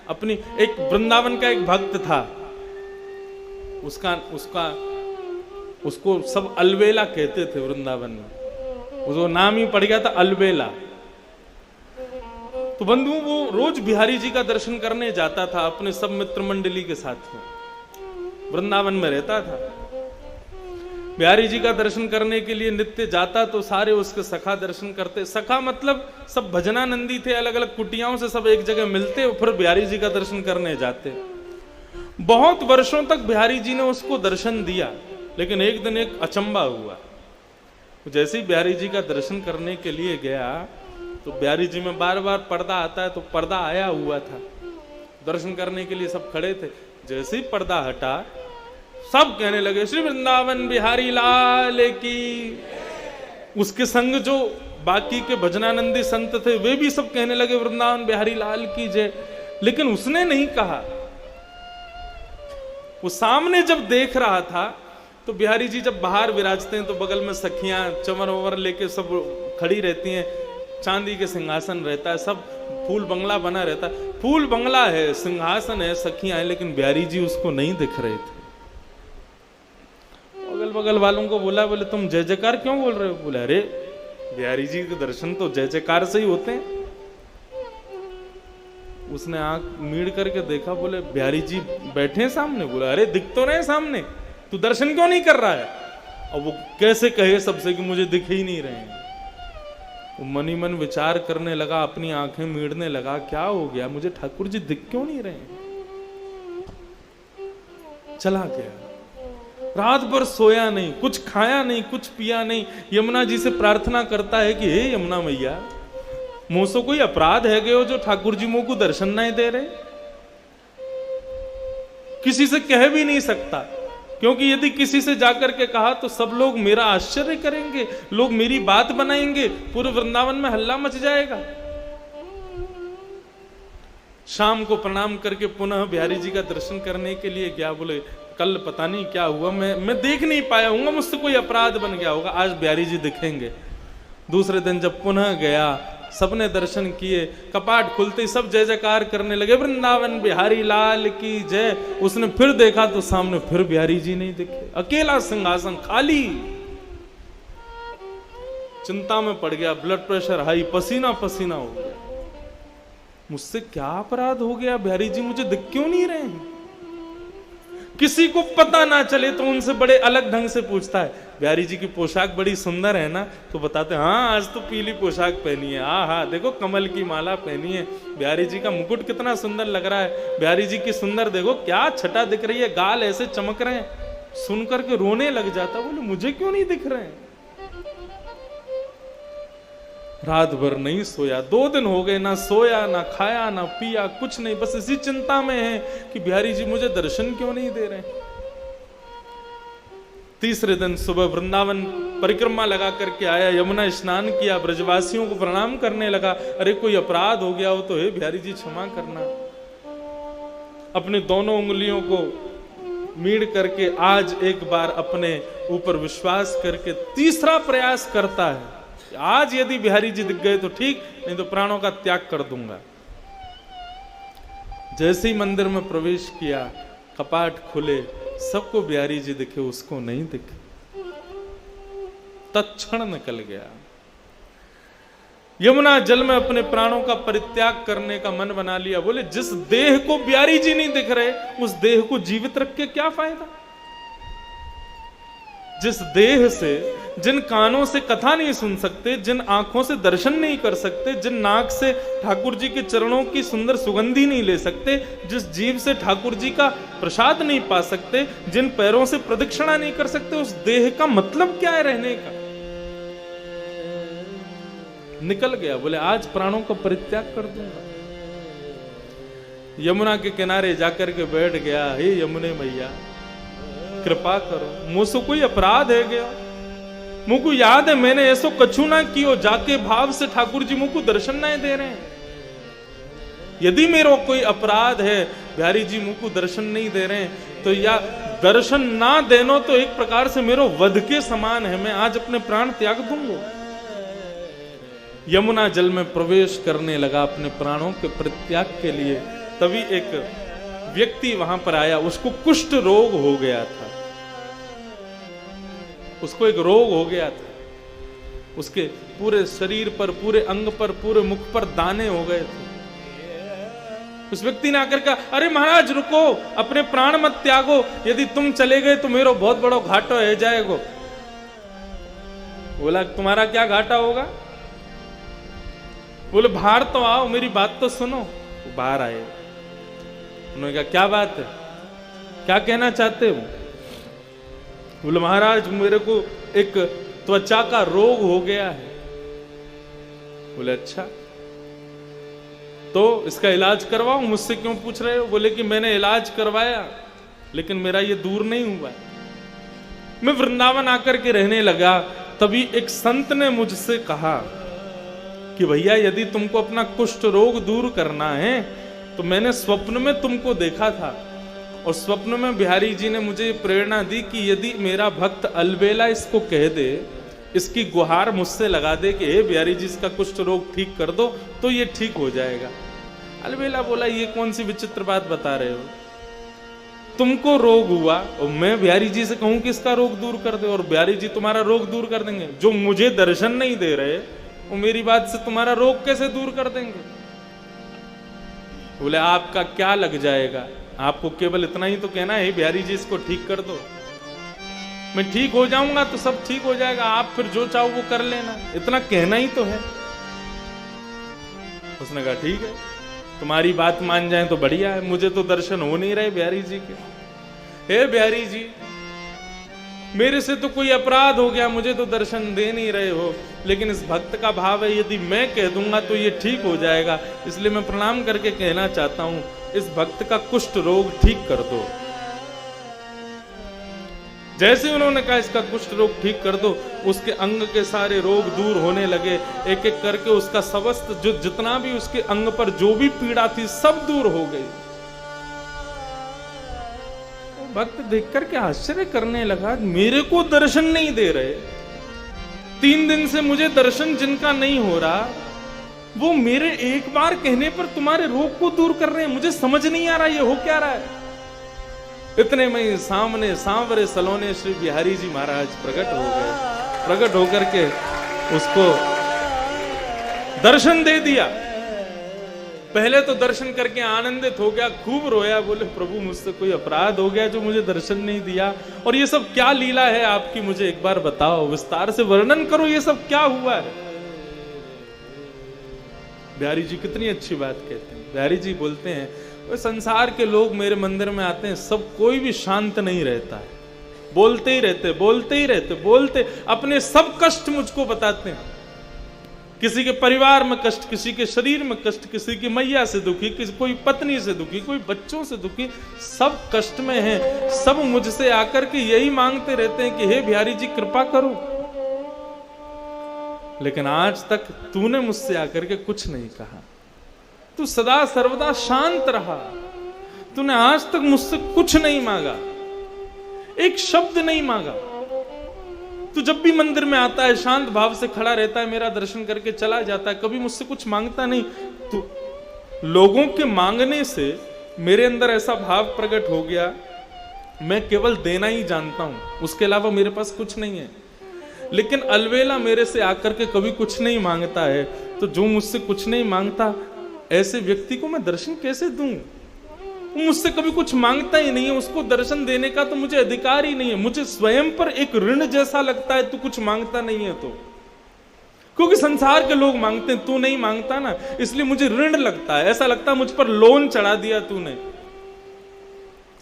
अपनी एक वृंदावन का एक भक्त था, उसको सब अलबेला कहते थे वृंदावन में, उसको नाम ही पड़ गया था अलबेला। तो बंधु वो रोज बिहारी जी का दर्शन करने जाता था अपने सब मित्र मंडली के साथ में, वृंदावन में रहता था। बिहारी जी का दर्शन करने के लिए नित्य जाता तो सारे उसके सखा दर्शन करते। सखा मतलब सब भजनानंदी थे, अलग अलग कुटियाओं से सब एक जगह मिलते और फिर बिहारी जी का दर्शन करने जाते। बहुत वर्षों तक बिहारी जी ने उसको दर्शन दिया, लेकिन एक दिन एक अचंबा हुआ। जैसे ही बिहारी जी का दर्शन करने के लिए गया तो बिहारी जी में बार बार पर्दा आता है, तो पर्दा आया हुआ था, दर्शन करने के लिए सब खड़े थे। जैसे ही पर्दा हटा सब कहने लगे श्री वृंदावन बिहारी लाल की। उसके संग जो बाकी के भजनानंदी संत थे वे भी सब कहने लगे वृंदावन बिहारी लाल की जय, लेकिन उसने नहीं कहा। वो सामने जब देख रहा था तो बिहारी जी जब बाहर विराजते हैं तो बगल में सखियां चंवर ववर लेके सब खड़ी रहती हैं, चांदी के सिंहासन रहता है, सब फूल बंगला बना रहता है। फूल बंगला है, सिंहासन है, सखियां हैं, लेकिन बिहारी जी उसको नहीं दिख रहे थे। अगल बगल वालों को बोला, बोले तुम जय जयकार क्यों बोल रहे हो? बोले अरे बिहारी जी के दर्शन तो जय जयकार से ही होते हैं। उसने आंख मीड़ करके देखा, बोले बिहारी जी बैठे हैं सामने। बोला अरे दिख तो रहे सामने, तू दर्शन क्यों नहीं कर रहा है? और वो कैसे कहे सबसे कि मुझे दिख ही नहीं रहे हैं। वो मनी मन विचार करने लगा, अपनी आंखें मीड़ने लगा, क्या हो गया मुझे, ठाकुर जी दिख क्यों नहीं रहे हैं? चला गया, रात भर सोया नहीं, कुछ खाया नहीं, कुछ पिया नहीं। यमुना जी से प्रार्थना करता है कि हे यमुना मैया, मुझसे कोई अपराध है गयो जो ठाकुर जी मुझको दर्शन नहीं दे रहे? किसी से कह भी नहीं सकता, क्योंकि यदि किसी से जाकर के कहा तो सब लोग मेरा आश्चर्य करेंगे, लोग मेरी बात बनाएंगे, पूरे वृंदावन में हल्ला मच जाएगा। शाम को प्रणाम करके पुनः बिहारी जी का दर्शन करने के लिए गया। बोले कल पता नहीं क्या हुआ, मैं देख नहीं पाया हूँ, मुझसे कोई अपराध बन गया होगा, आज बिहारी जी दिखेंगे। दूसरे दिन जब पुनः गया, सबने दर्शन किए, कपाट खुलते ही सब जय जयकार करने लगे, वृंदावन बिहारी लाल की जय। उसने फिर देखा तो सामने फिर बिहारी जी नहीं दिखे, अकेला सिंहासन खाली। चिंता में पड़ गया, ब्लड प्रेशर हाई, पसीना पसीना हो गया। मुझसे क्या अपराध हो गया, बिहारी जी मुझे दिख क्यों नहीं रहे हैं? किसी को पता ना चले तो उनसे बड़े अलग ढंग से पूछता है, बिहारी जी की पोशाक बड़ी सुंदर है ना? तो बताते हैं हाँ आज तो पीली पोशाक पहनी है, हाँ देखो कमल की माला पहनी है, बिहारी जी का मुकुट कितना सुंदर लग रहा है, बिहारी जी की सुंदर देखो क्या छटा दिख रही है, गाल ऐसे चमक रहे हैं। सुन करके रोने लग जाता, बोले मुझे क्यों नहीं दिख रहे हैं? रात भर नहीं सोया, 2 दिन हो गए, ना सोया ना खाया ना पिया, कुछ नहीं, बस इसी चिंता में है कि बिहारी जी मुझे दर्शन क्यों नहीं दे रहे। तीसरे दिन सुबह वृंदावन परिक्रमा लगा करके आया, यमुना स्नान किया, ब्रजवासियों को प्रणाम करने लगा। अरे कोई अपराध हो गया हो तो हे बिहारी जी क्षमा करना। अपनी दोनों उंगलियों को मीड़ करके आज एक बार अपने ऊपर विश्वास करके तीसरा प्रयास करता है, आज यदि बिहारी जी दिख गए तो ठीक, नहीं तो प्राणों का त्याग कर दूंगा। जैसे ही मंदिर में प्रवेश किया, कपाट खुले, सबको बिहारी जी दिखे, उसको नहीं दिखे। तत्क्षण निकल गया। यमुना जल में अपने प्राणों का परित्याग करने का मन बना लिया। बोले जिस देह को बिहारी जी नहीं दिख रहे, उस देह को जीवित रख के क्या फायदा? जिस देह से, जिन कानों से कथा नहीं सुन सकते, जिन आंखों से दर्शन नहीं कर सकते, जिन नाक से ठाकुर जी के चरणों की सुंदर सुगंधी नहीं ले सकते, जिस जीभ से ठाकुर जी का प्रसाद नहीं पा सकते, जिन पैरों से प्रदक्षिणा नहीं कर सकते, उस देह का मतलब क्या है रहने का? निकल गया। बोले आज प्राणों का परित्याग कर दूंगा। यमुना के किनारे जाकर के बैठ गया। हे यमुने मैया कृपा करो, मुझसे कोई अपराध है गया? मुझको याद है मैंने ऐसो कछु ना कियो, जाके भाव से ठाकुर जी मुझको दर्शन नहीं दे रहे हैं। यदि मेरा कोई अपराध है, बिहारी जी मुझको दर्शन नहीं दे रहे हैं, तो या दर्शन ना देनो तो एक प्रकार से मेरा वध के समान है, मैं आज अपने प्राण त्याग दूंगा। यमुना जल में प्रवेश करने लगा अपने प्राणों के परित्याग के लिए। तभी एक व्यक्ति वहां पर आया, उसको कुष्ठ रोग हो गया था, उसको एक रोग हो गया था, उसके पूरे शरीर पर, पूरे अंग पर, पूरे मुख पर दाने हो गए थे। उस व्यक्ति ने आकर कहा, अरे महाराज रुको, अपने प्राण मत त्यागो, यदि तुम चले गए तो मेरा बहुत बड़ा घाटा हो जाएगा। बोला तुम्हारा क्या घाटा होगा? बोले बाहर तो आओ, मेरी बात तो सुनो। वो बाहर आए, उन्होंने कहा क्या बात है, क्या कहना चाहते हो? बोले महाराज मेरे को एक त्वचा का रोग हो गया है। बोले अच्छा, तो इसका इलाज करवाओ, मुझसे क्यों पूछ रहे हो? बोले कि मैंने इलाज करवाया लेकिन मेरा ये दूर नहीं हुआ। मैं वृंदावन आकर के रहने लगा, तभी एक संत ने मुझसे कहा कि भैया यदि तुमको अपना कुष्ठ रोग दूर करना है तो मैंने स्वप्न में तुमको देखा था, और स्वप्न में बिहारी जी ने मुझे प्रेरणा दी कि यदि मेरा भक्त अलबेला इसको कह दे, इसकी गुहार मुझसे लगा दे कि हे बिहारी जी इसका कुष्ठ रोग ठीक कर दो, तो ये ठीक हो जाएगा। अलबेला बोला ये कौन सी विचित्र बात बता रहे हो, तुमको रोग हुआ और मैं बिहारी जी से कहूं कि इसका रोग दूर कर दे, और बिहारी जी तुम्हारा रोग दूर कर देंगे? जो मुझे दर्शन नहीं दे रहे वो मेरी बात से तुम्हारा रोग कैसे दूर कर देंगे? बोले आपका क्या लग जाएगा, आपको केवल इतना ही तो कहना है बिहारी जी इसको ठीक कर दो, मैं ठीक हो जाऊंगा तो सब ठीक हो जाएगा, आप फिर जो चाहो वो कर लेना, इतना कहना ही तो है। उसने कहा ठीक है, तुम्हारी बात मान जाए तो बढ़िया है, मुझे तो दर्शन हो नहीं रहे बिहारी जी के। हे बिहारी जी मेरे से तो कोई अपराध हो गया, मुझे तो दर्शन दे नहीं रहे हो, लेकिन इस भक्त का भाव है यदि मैं कह दूंगा तो ये ठीक हो जाएगा, इसलिए मैं प्रणाम करके कहना चाहता हूं इस भक्त का कुष्ठ रोग ठीक कर दो। जैसे उन्होंने कहा इसका कुष्ठ रोग ठीक कर दो, उसके अंग के सारे रोग दूर होने लगे, एक एक करके उसका समस्त जो जितना भी उसके अंग पर जो भी पीड़ा थी सब दूर हो गई। भक्त देख करके आश्चर्य करने लगा, मेरे को दर्शन नहीं दे रहे, 3 दिन से मुझे दर्शन जिनका नहीं हो रहा, वो मेरे एक बार कहने पर तुम्हारे रोग को दूर कर रहे हैं, मुझे समझ नहीं आ रहा ये हो क्या रहा है। इतने में सामने सांवरे सलोने श्री बिहारी जी महाराज प्रकट हो गए, प्रकट होकर के उसको दर्शन दे दिया। पहले तो दर्शन करके आनंदित हो गया, खूब रोया, बोले प्रभु मुझसे कोई अपराध हो गया जो मुझे दर्शन नहीं दिया, और ये सब क्या लीला है आपकी, मुझे एक बार बताओ, विस्तार से वर्णन करो, ये सब क्या हुआ है। बिहारी जी कितनी अच्छी बात कहते हैं। बिहारी जी बोलते हैं संसार के लोग मेरे मंदिर में आते हैं, सब कोई भी शांत नहीं रहता है, बोलते ही रहते, बोलते ही रहते, बोलते अपने सब कष्ट मुझको बताते हैं, किसी के परिवार में कष्ट, किसी के शरीर में कष्ट, किसी की मैया से दुखी, किसी कोई पत्नी से दुखी, कोई बच्चों से दुखी, सब कष्ट में हैं, सब मुझसे आकर के यही मांगते रहते हैं कि हे बिहारी जी कृपा करो, लेकिन आज तक तूने मुझसे आकर के कुछ नहीं कहा, तू सदा सर्वदा शांत रहा, तूने आज तक मुझसे कुछ नहीं मांगा, एक शब्द नहीं मांगा, तू जब भी मंदिर में आता है शांत भाव से खड़ा रहता है, मेरा दर्शन करके चला जाता है, कभी मुझसे कुछ मांगता नहीं। तू लोगों के मांगने से मेरे अंदर ऐसा भाव प्रकट हो गया, मैं केवल देना ही जानता हूं, उसके अलावा मेरे पास कुछ नहीं है। लेकिन अलवेला मेरे से आकर के कभी कुछ नहीं मांगता है, तो जो मुझसे कुछ नहीं मांगता ऐसे व्यक्ति को मैं दर्शन कैसे दूं? वो मुझसे कभी कुछ मांगता ही नहीं है, उसको दर्शन देने का तो मुझे अधिकार ही नहीं है, मुझे स्वयं पर एक ऋण जैसा लगता है तू कुछ मांगता नहीं है तो, क्योंकि संसार के लोग मांगते हैं, तू नहीं मांगता ना, इसलिए मुझे ऋण लगता है, ऐसा लगता है मुझ पर लोन चढ़ा दिया तूने,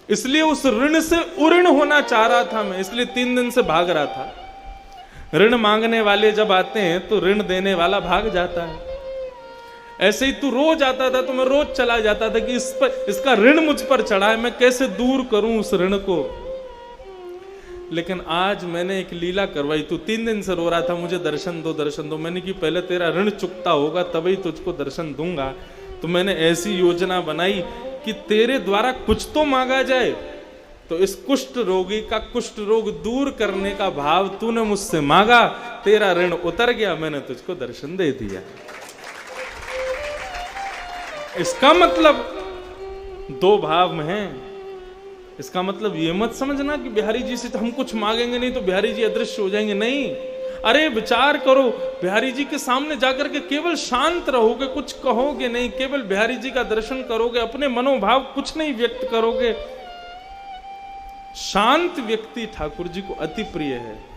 इसलिए उस ऋण से उऋण होना चाह रहा था मैं, इसलिए 3 दिन से भाग रहा था। ऋण मांगने वाले जब आते हैं तो ऋण देने वाला भाग जाता है, ऐसे ही तू रोज आता था तो मैं रोज चला जाता था कि इसका ऋण मुझ पर चढ़ा है, मैं कैसे दूर करूं उस ऋण को। लेकिन आज मैंने एक लीला करवाई, तू 3 दिन से रो रहा था मुझे दर्शन दो दर्शन दो, मैंने कि पहले तेरा ऋण चुकता होगा तभी तुझको दर्शन दूंगा। तो मैंने ऐसी योजना बनाई कि तेरे द्वारा कुछ तो मांगा जाए, तो इस कुष्ठ रोगी का कुष्ठ रोग दूर करने का भाव तूने मुझसे मांगा, तेरा ऋण उतर गया, मैंने तुझको दर्शन दे दिया। इसका मतलब दो भाव में हैं। इसका मतलब ये मत समझना कि बिहारी जी से तो हम कुछ मांगेंगे नहीं तो बिहारी जी अदृश्य हो जाएंगे, नहीं। अरे विचार करो, बिहारी जी के सामने जाकर के केवल शांत रहोगे, कुछ कहोगे नहीं, केवल बिहारी जी का दर्शन करोगे, अपने मनोभाव कुछ नहीं व्यक्त करोगे। शांत व्यक्ति ठाकुर जी को अति प्रिय है।